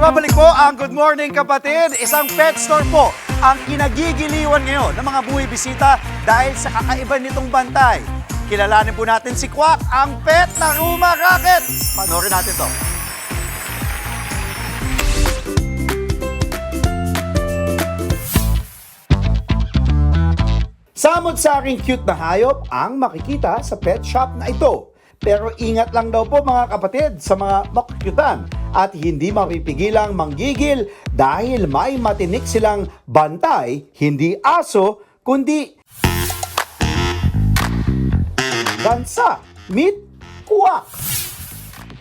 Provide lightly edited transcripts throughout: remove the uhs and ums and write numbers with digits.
Nagbabalik po ang Good Morning Kapatid. Isang pet store po ang kinagigiliwan ngayon ng mga buwibisita dahil sa kakaiba nitong bantay. Kilalanin po natin si Quack, ang pet na rumaraket. Panoorin natin to. Samot-saring cute na hayop ang makikita sa pet shop na ito. Pero ingat lang daw po mga kapatid sa mga makukyutan at hindi mapipigilang manggigil dahil may matinik silang bantay, hindi aso, kundi gansa, meet Quack.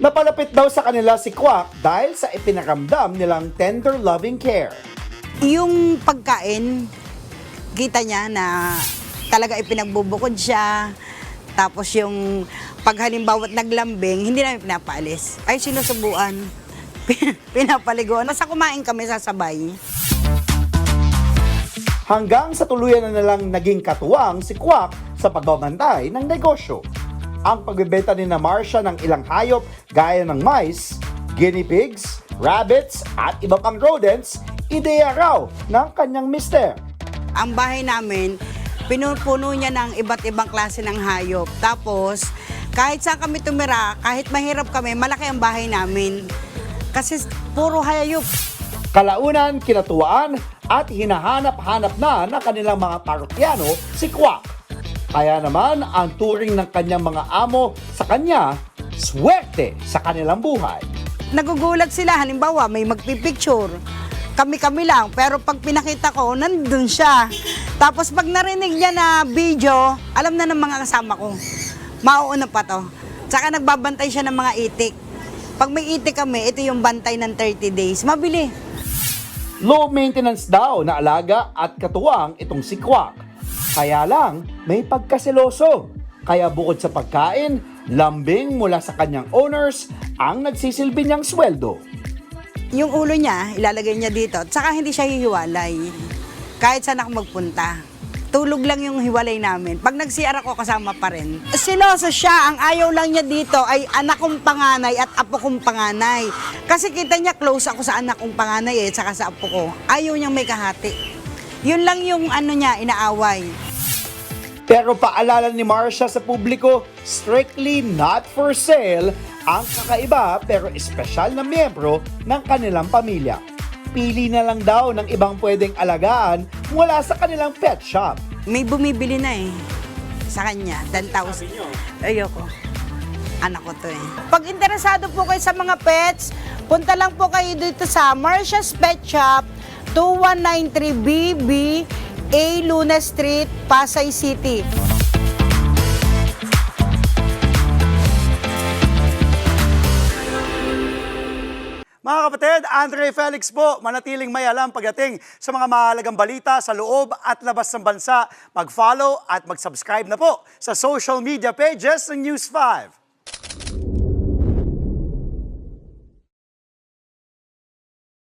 Napalapit daw sa kanila si Quack dahil sa ipinaramdam nilang tender loving care. Yung pagkain, kita niya na talaga ipinagbubukod siya. Tapos yung pag halimbawa't naglambing, hindi namin pinapaalis. Ay sinusubuan, pinapaliguan. Basta kumain kami sasabay. Hanggang sa tuluyan na nilang naging katuwang si Quack sa pagbabantay ng negosyo. Ang pagbebenta ni na Marcia ng ilang hayop gaya ng mice, guinea pigs, rabbits at iba pang rodents, ideya raw ng kanyang mister. Ang bahay namin, pinupuno niya ng iba't ibang klase ng hayop. Tapos, kahit saan kami tumira, kahit mahirap kami, malaki ang bahay namin. Kasi puro hayop. Kalaunan, kinatuwaan at hinahanap-hanap na ng kanilang mga parokyano si Quack. Kaya naman ang turing ng kanyang mga amo sa kanya, swerte sa kanilang buhay. Nagugulat sila, halimbawa may magpipicture. Kami-kami lang, pero pag pinakita ko, nandun siya. Tapos pag narinig niya na video, alam na ng mga kasama ko. Mauuna pa to. Tsaka nagbabantay siya ng mga itik. Pag may itik kami, ito yung bantay ng 30 days. Mabili. Low maintenance daw na alaga at katuwang itong si Quack. Kaya lang, may pagkaseloso. Kaya bukod sa pagkain, lambing mula sa kanyang owners ang nagsisilbi niyang sweldo. Yung ulo niya, ilalagay niya dito. Tsaka hindi siya hihiwalay. Kahit saan ako magpunta. Tulog lang yung hiwalay namin. Pag nag-CR ako, kasama pa rin. Siloso siya. Ang ayaw lang niya dito ay anak kong panganay at apo kong panganay. Kasi kita niya close ako sa anak kong panganay tsaka sa apo ko. Ayaw niyang may kahati. Yun lang yung ano niya, inaaway. Pero paalala ni Marcia sa publiko, strictly not for sale ang kakaiba pero espesyal na miyembro ng kanilang pamilya. Pili na lang daw ng ibang pwedeng alagaan mula sa kanilang pet shop. May bumibili na sa kanya, 10,000. Ayoko. Anak ko to Pag interesado po kayo sa mga pets, punta lang po kayo dito sa Marcia's Pet Shop, 2193BB, A. Luna Street, Pasay City. Mga kapatid, Andre Felix po, manatiling may alam pagdating sa mga mahalagang balita sa loob at labas ng bansa. Mag-follow at mag-subscribe na po sa social media pages ng News 5.